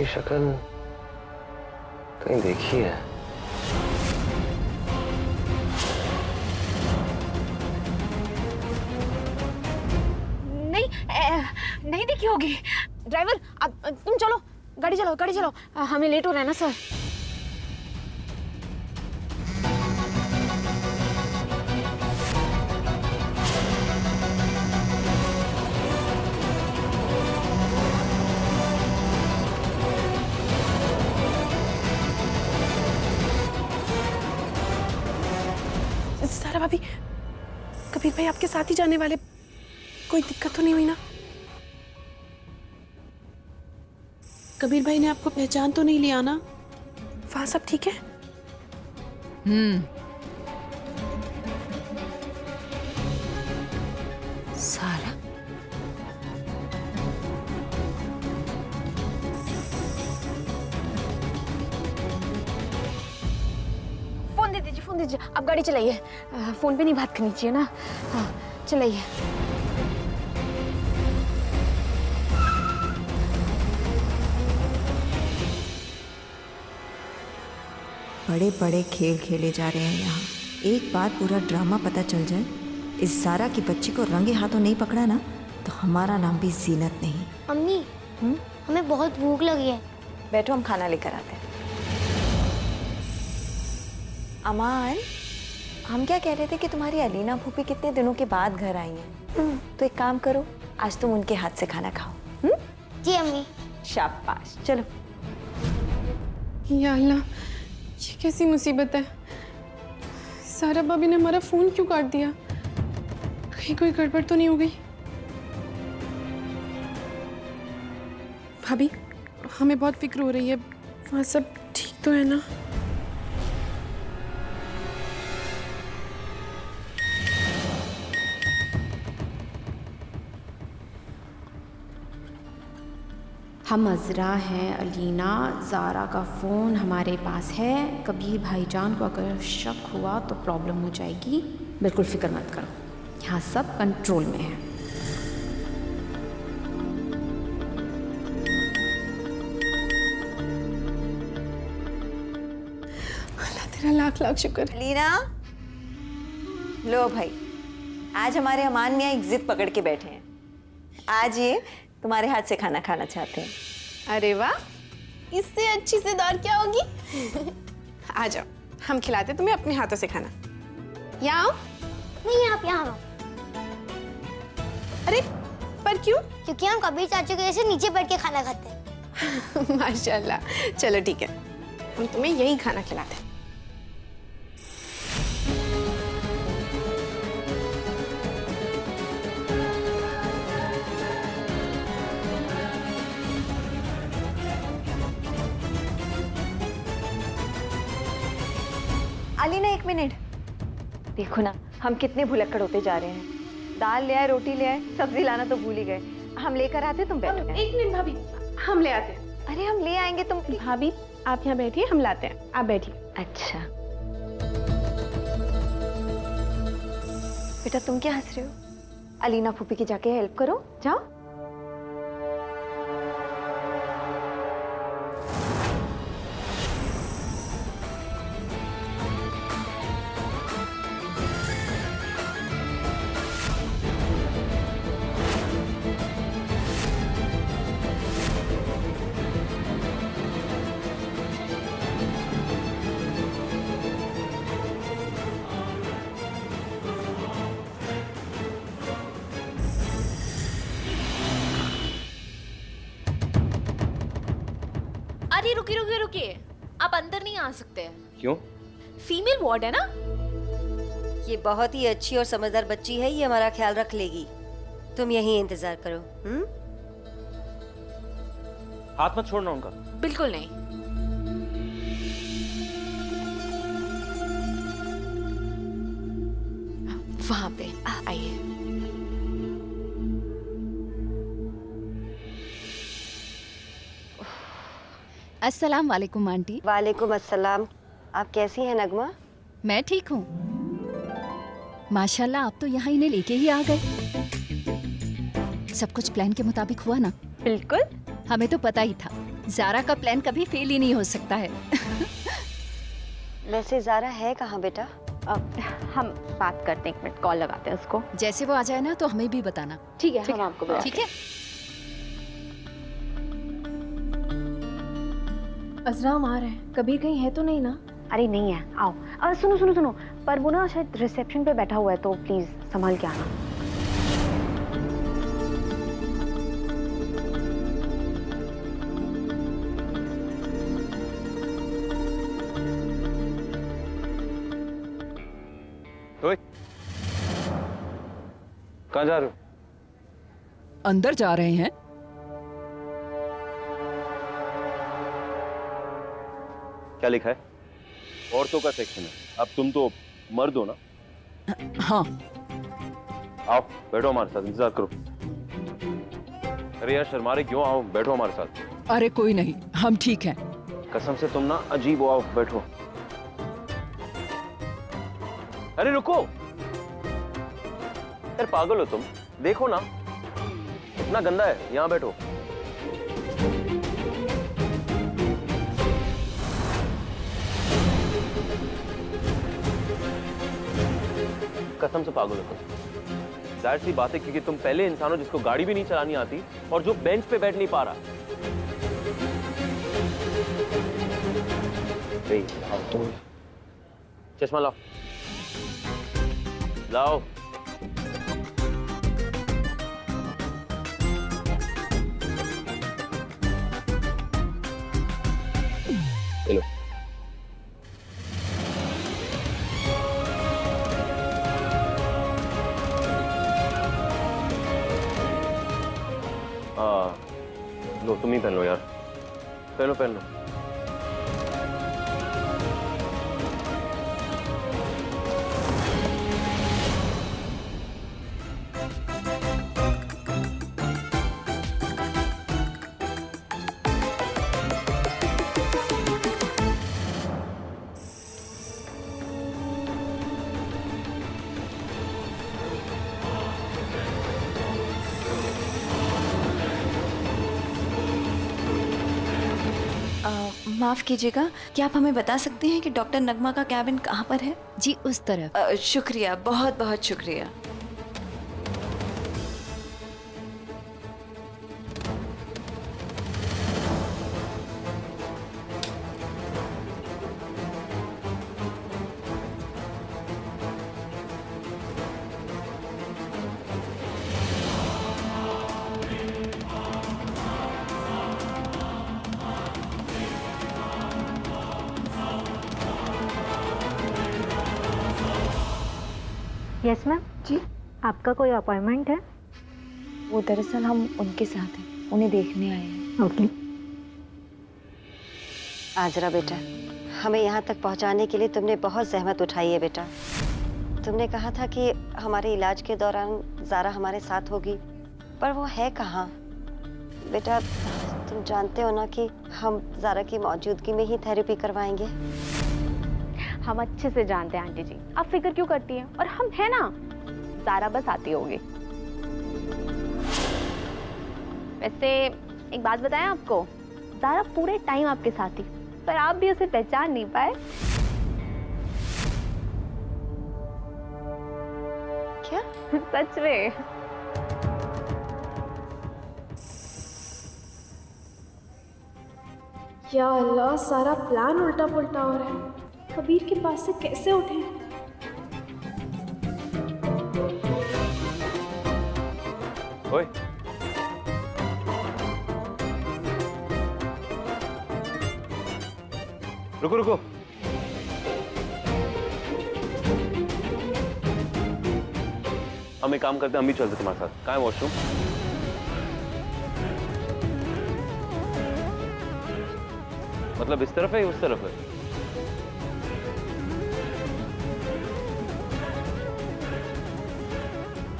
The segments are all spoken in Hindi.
तुम्हारी शक्ल कहीं देखी है। नहीं नहीं देखी होगी। ड्राइवर अब तुम चलो, गाड़ी चलाओ, गाड़ी चलाओ, हमें लेट हो रहा है ना सर। सारा भाभी, कबीर भाई आपके साथ ही जाने वाले, कोई दिक्कत तो नहीं हुई ना? कबीर भाई ने आपको पहचान तो नहीं लिया ना? वहां सब ठीक है? सारा फोन दीजिए, आप गाड़ी चलाइए। फोन पे नहीं बात करनी चाहिए ना। हाँ चलाइए। बड़े बड़े खेल खेले जा रहे हैं यहाँ। एक बार पूरा ड्रामा पता चल जाए, इस सारा की बच्ची को रंगे हाथों नहीं पकड़ा ना तो हमारा नाम भी जीनत नहीं। अम्मी, हमें बहुत भूख लगी है। बैठो, हम खाना लेकर आते हैं। अमान, हम क्या कह रहे थे कि तुम्हारी अलीना फूफी कितने दिनों के बाद घर आई हैं। तो एक काम करो, आज तुम उनके हाथ से खाना खाओ। जी अम्मी। शाबाश, चलो। या अल्लाह, ये कैसी मुसीबत है? सारा भाभी ने हमारा फोन क्यों काट दिया? कहीं कोई गड़बड़ तो नहीं हो गई? भाभी, हमें बहुत फिक्र हो रही है। वहाँ सब ठीक तो है ना? हम अज़रा हैं, अलीना, ज़ारा का फ़ोन हमारे पास है। कबीर भाईजान को अगर शक हुआ तो प्रॉब्लम हो जाएगी। बिल्कुल फ़िक्र मत करो, यहाँ सब कंट्रोल में है। अल्लाह तेरा लाख लाख शुक्र। अलीना, लो भाई, आज हमारे अमान मियाँ एक जिद पकड़ के बैठे हैं। आज ये तुम्हारे हाथ से खाना खाना चाहते हैं। अरे वाह, इससे अच्छी सिदार क्या होगी? आ जाओ, हम खिलाते तुम्हें अपने हाथों से खाना। यहाँ आओ। नहीं, आप यहाँ आओ। अरे पर क्यों? क्योंकि हम कबीर चाचू के जैसे नीचे बैठ के खाना खाते हैं। माशाल्लाह, चलो ठीक है, हम तुम्हें यही खाना खिलाते हैं। अलीना, एक मिनट देखो ना, हम कितने भुलक्कड़ होते जा रहे हैं। दाल ले आए, रोटी ले आए, सब्जी लाना तो भूल ही गए। हम लेकर आते, तुम बैठो। एक मिनट भाभी, हम ले आते हैं। अरे हम ले आएंगे, तुम। भाभी आप यहाँ बैठिए, हम लाते हैं, आप बैठिए। अच्छा बेटा, तुम क्या हंस रहे हो? अलीना फूफी की जाके हेल्प करो, जाओ। अरे रुकिए रुकिए रुकिए, आप अंदर नहीं आ सकते। क्यों? फीमेल वार्ड है ना। ये बहुत ही अच्छी और समझदार बच्ची है, ये हमारा ख्याल रख लेगी। तुम यहीं इंतजार करो। हाथ मत छोड़ना उनका। बिल्कुल नहीं। वहां पे आइए। अस्सलाम वालेकुम आंटी। वालेकुम अस्सलाम। आप कैसी हैं नगमा? मैं ठीक हूँ माशाल्लाह। आप तो यहाँ इन्हें लेके ही आ गए। सब कुछ प्लान के मुताबिक हुआ ना? बिल्कुल। हमें तो पता ही था जारा का प्लान कभी फेल ही नहीं हो सकता है। वैसे ज़ारा है कहाँ बेटा? हम बात करते हैं, 1 मिनट कॉल लगाते हैं उसको। जैसे वो आ जाए ना तो हमें भी बताना। ठीक है, हम आपको बताते ठीक है। अजरा हम आ रहे हैं, कबीर कहीं है तो नहीं ना? हैं। अरे नहीं है, आओ। सुनो सुनो सुनो, पर वो ना शायद रिसेप्शन पे बैठा हुआ है, तो प्लीज संभाल के आना। ओए, कहाँ जा रहे हो? अंदर जा रहे हैं। क्या लिखा है? औरतों का सेक्शन है। अब तुम तो मर्द हो ना? हाँ, आओ बैठो हमारे साथ, इंतजार करो। अरे यार शर्मा रहे क्यों? आओ बैठो हमारे साथ। अरे कोई नहीं, हम ठीक हैं। कसम से तुम ना अजीब हो, आओ बैठो। अरे रुको यार, पागल हो तुम? देखो ना इतना गंदा है, यहाँ बैठो। कसम से पागल हो तुम। जाहिर सी बात है क्योंकि तुम पहले इंसान हो जिसको गाड़ी भी नहीं चलानी आती और जो बेंच पे बैठ नहीं पा रहा। चश्मा लाओ, लाओ। लो। हाँ लो, तुम ही पहन लो यार, पहनो पहन लो। माफ़ कीजिएगा, क्या आप हमें बता सकते हैं कि डॉक्टर नगमा का कैबिन कहाँ पर है? जी उस तरफ। शुक्रिया, बहुत बहुत शुक्रिया। Yes ma'am. जी, आपका कोई अपॉइंटमेंट है? वो दरअसल हम उनके साथ हैं, उन्हें देखने आए हैं। ओके। आजरा बेटा, हमें यहाँ तक पहुँचाने के लिए तुमने बहुत जहमत उठाई है बेटा। तुमने कहा था कि हमारे इलाज के दौरान ज़ारा हमारे साथ होगी, पर वो है कहाँ? बेटा तुम जानते हो ना कि हम ज़ारा की मौजूदगी में ही थेरेपी करवाएंगे। हम अच्छे से जानते हैं आंटी जी, आप फिक्र क्यों करती हैं? और हम हैं ना, ज़ारा बस आती होगी। वैसे एक बात बताएं आपको, ज़ारा पूरे टाइम आपके साथ थी, पर आप भी उसे पहचान नहीं पाए। क्या? सच में। या अल्लाह, सारा प्लान उल्टा पुल्टा हो रहा है। कबीर के पास से कैसे उठे? ओए, रुको रुको। हम एक काम करते हैं, हम भी चलते तुम्हारे साथ। कहाँ है वॉशरूम? मतलब इस तरफ है या उस तरफ है?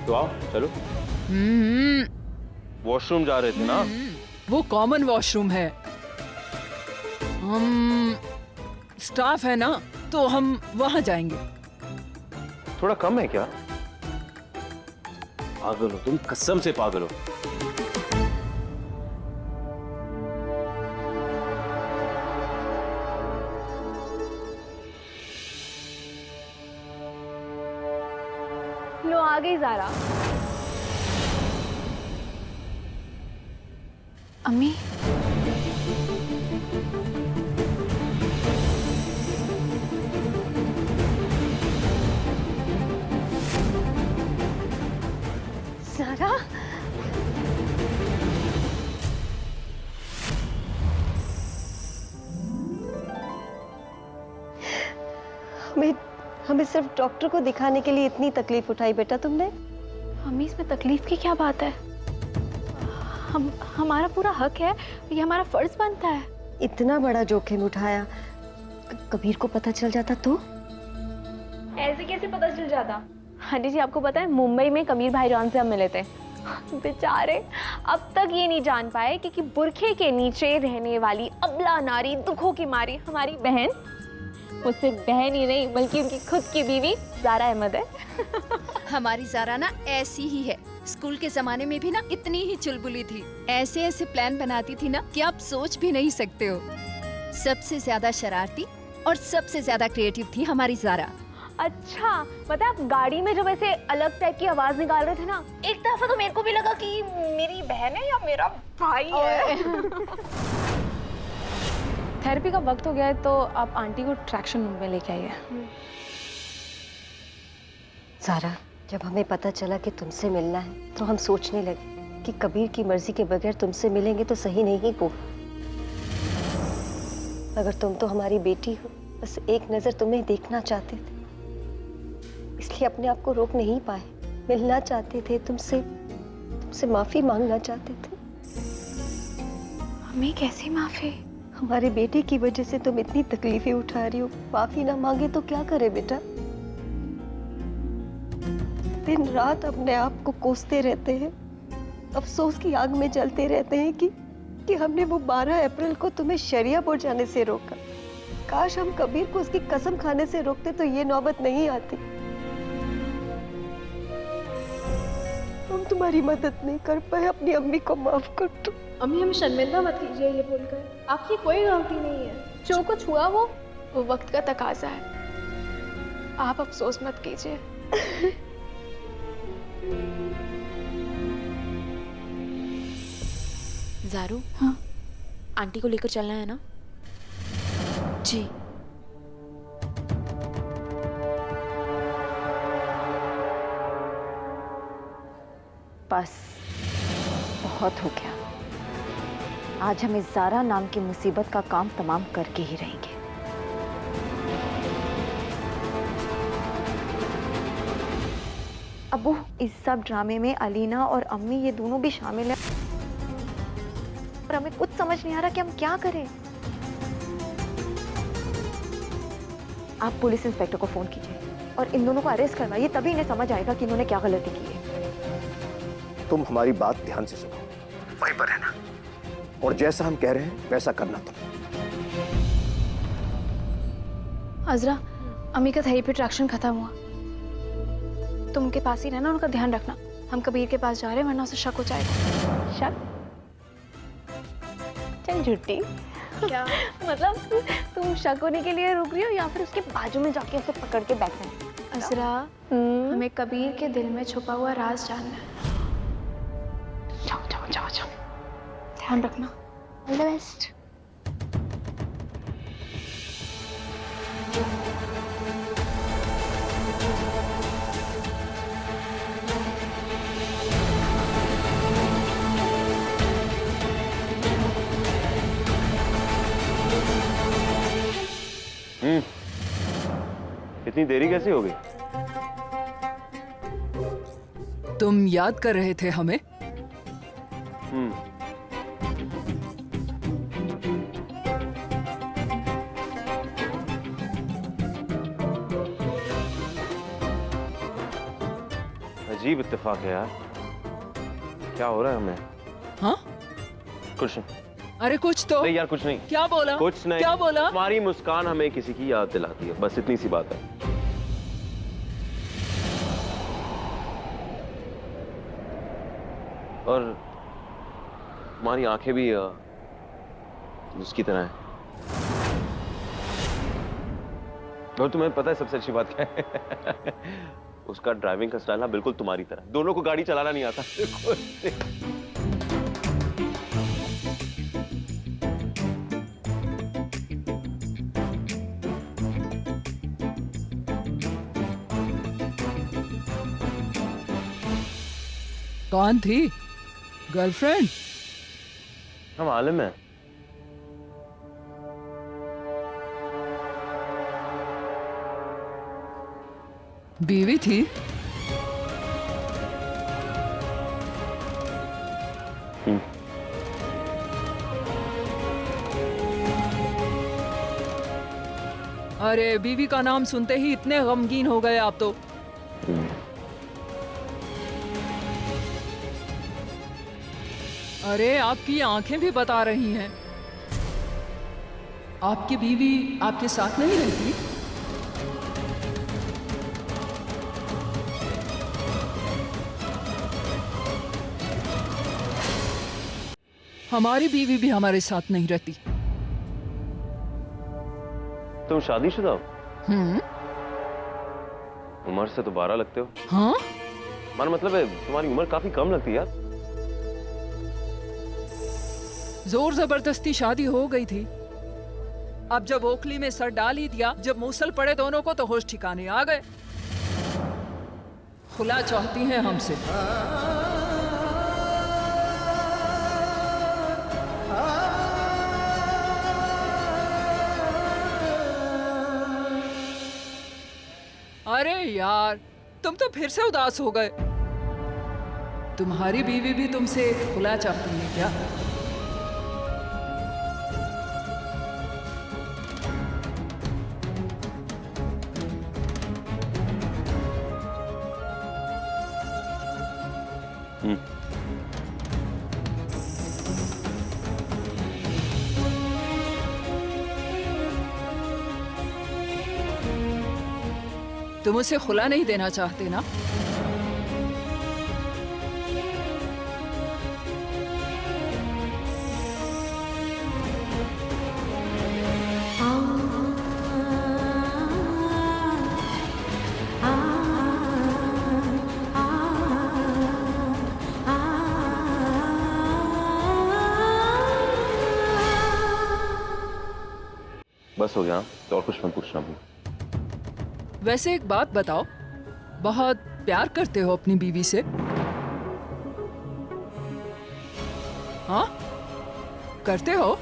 तो आओ चलो। वॉशरूम जा रहे थे ना? वो कॉमन वॉशरूम है। हम स्टाफ है ना, तो हम वहां जाएंगे। थोड़ा कम है क्या? पागल हो तुम, कसम से पागल हो। ज़ारा। अम्मी ज़ारा, हमें हमें सिर्फ डॉक्टर को दिखाने के लिए इतनी तकलीफ उठाई बेटा तुमने। अम्मी इसमें तकलीफ की क्या बात है? हमारा पूरा हक है, ये हमारा फर्ज बनता है। इतना बड़ा जोखिम उठाया, कबीर को पता चल जाता तो? ऐसे कैसे पता चल जाता? आंटी जी आपको पता है मुंबई में कबीर भाईजान से हम मिले थे। बेचारे अब तक ये नहीं जान पाए कि बुरखे के नीचे रहने वाली अबला नारी, दुखों की मारी हमारी बहन, वो सिर्फ बहन ही नहीं बल्कि उनकी खुद की बीवी ज़ारा अहमद है। हमारी ज़ारा ना ऐसी ही है। स्कूल के जमाने में भी ना इतनी ही चुलबुली थी। ऐसे ऐसे प्लान बनाती थी ना कि आप सोच भी नहीं सकते हो। सबसे ज्यादा शरारती और सबसे ज्यादा क्रिएटिव थी हमारी ज़ारा। अच्छा, पता है आप गाड़ी में जब ऐसे अलग टाइप की आवाज निकाल रहे थे ना, एक दफा तो मेरे को भी लगा कि मेरी बहन है या मेरा भाई है। थेरेपी का वक्त हो गया है तो आप आंटी को ट्रैक्शन रूम में लेके आइए। ज़ारा, जब हमें पता चला कि तुमसे मिलना है तो हम सोचने लगे कि कबीर की मर्जी के बगैर तुमसे मिलेंगे तो सही नहीं होगा। अगर तुम तो हमारी बेटी हो, बस एक नजर तुम्हें देखना चाहते थे, इसलिए अपने आप को रोक नहीं पाए। मिलना चाहते थे तुमसे माफी मांगना चाहते थे। हमें कैसी माफी? हमारे बेटे की वजह से तुम इतनी तकलीफें उठा रही हो, माफी ना मांगे तो क्या करे बेटा? दिन रात अपने आप को कोसते रहते हैं, अफसोस की आग में जलते रहते हैं कि हमने वो 12 अप्रैल को तुम्हें शरिया पहुंचाने से रोका। काश हम कबीर को उसकी कसम खाने से रोकते तो ये नौबत नहीं आती। हम तुम्हारी मदद नहीं कर पाए, अपनी अम्मी को माफ कर दो। अम्मी हमें शर्मिंदा मत कीजिए ये बोलकर, आपकी कोई गलती नहीं है। जो कुछ हुआ वो वक्त का तकाजा है, आप अफसोस मत कीजिए। ज़ारू, हाँ? आंटी को लेकर चलना है ना? जी। बस बहुत हो गया। आज हम इस ज़ारा नाम की मुसीबत का काम तमाम करके ही रहेंगे। अबू, इस सब ड्रामे में अलीना और अम्मी ये दोनों भी शामिल हैं और हमें कुछ समझ नहीं आ रहा कि हम क्या करें। आप पुलिस इंस्पेक्टर को फोन कीजिए और इन दोनों को अरेस्ट करवाइए, तभी इन्हें समझ आएगा कि इन्होंने क्या गलती की है। तुम हमारी बात ध्यान से सुनो, वहीं पर रहना और जैसा हम कह रहे हैं वैसा करना तुम। अज़रा, अम्मी का थेरेपी ट्रैक्शन खत्म हुआ, तुम उनके पास ही रहना, उनका ध्यान रखना। हम कबीर के पास जा रहे हैं वरना उसे शक हो जाएगा। शक? चल झूठी। क्या मतलब तुम शक होने के लिए रुक रही हो या फिर उसके बाजू में जाके ऐसे पकड़ के बैठना है? अज़रा, हमें कबीर के दिल में छुपा हुआ राज जानना है। जाओ जाओ जाओ जाओ, ध्यान रखना। All the best. इतनी देरी कैसे हो गई? तुम याद कर रहे थे हमें? अजीब इत्तेफाक है यार, क्या हो रहा है हमें? हाँ? कुछ नहीं। अरे कुछ तो। नहीं यार, कुछ नहीं। क्या बोला? कुछ नहीं। क्या बोला? तुम्हारी मुस्कान हमें किसी की याद दिलाती है, बस इतनी सी बात है। और तुम्हारी आंखें भी उसकी तरह हैं। और तुम्हें पता है सबसे अच्छी बात क्या है? उसका ड्राइविंग का स्टाइल ना बिल्कुल तुम्हारी तरह, दोनों को गाड़ी चलाना नहीं आता। कौन थी? गर्लफ्रेंड? हम आलिम हैं। बीवी थी? अरे बीवी का नाम सुनते ही इतने गमगीन हो गए आप तो। अरे आपकी आंखें भी बता रही हैं। आपकी बीवी आपके साथ नहीं रहती? हमारी बीवी भी हमारे साथ नहीं रहती। तुम शादीशुदा हो? उम्र से तो 12 लगते हो। हाँ? मानो मतलब है तुम्हारी उम्र काफी कम लगती है यार। जोर जबरदस्ती शादी हो गई थी। अब जब ओखली में सर डाल ही दिया, जब मूसल पड़े दोनों को, तो होश ठिकाने आ गए। खुला चाहती हैं हमसे। अरे यार, तुम तो फिर से उदास हो गए। तुम्हारी बीवी भी तुमसे खुला चाहती है क्या? तुम उसे खुला नहीं देना चाहते ना? बस हो गया तो और कुछ मत पूछना भी। वैसे एक बात बताओ, बहुत प्यार करते हो अपनी बीवी से? हाँ, करते हो?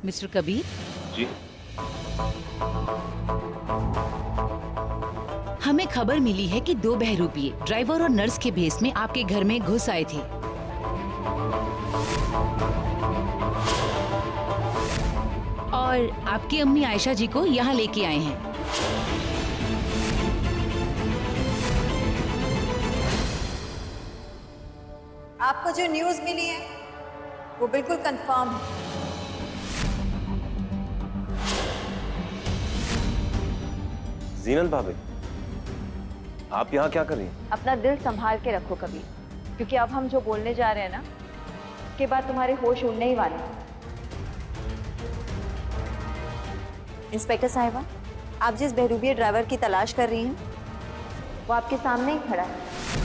मिस्टर कबीर जी, हमें खबर मिली है कि 2 बहरूपिये ड्राइवर और नर्स के भेस में आपके घर में घुस आए थे। और आपकी अम्मी आयशा जी को यहाँ लेके आए हैं। आपको जो न्यूज़ मिली है वो बिल्कुल कंफर्म है। जीनत भाभी, आप यहाँ क्या कर रही हैं? अपना दिल संभाल के रखो कबीर, क्योंकि अब हम जो बोलने जा रहे हैं ना, उसके बाद तुम्हारे होश उड़ने ही वाले हैं। इंस्पेक्टर साहिबा, आप जिस बहरूपिये ड्राइवर की तलाश कर रही हैं, वो आपके सामने ही खड़ा है।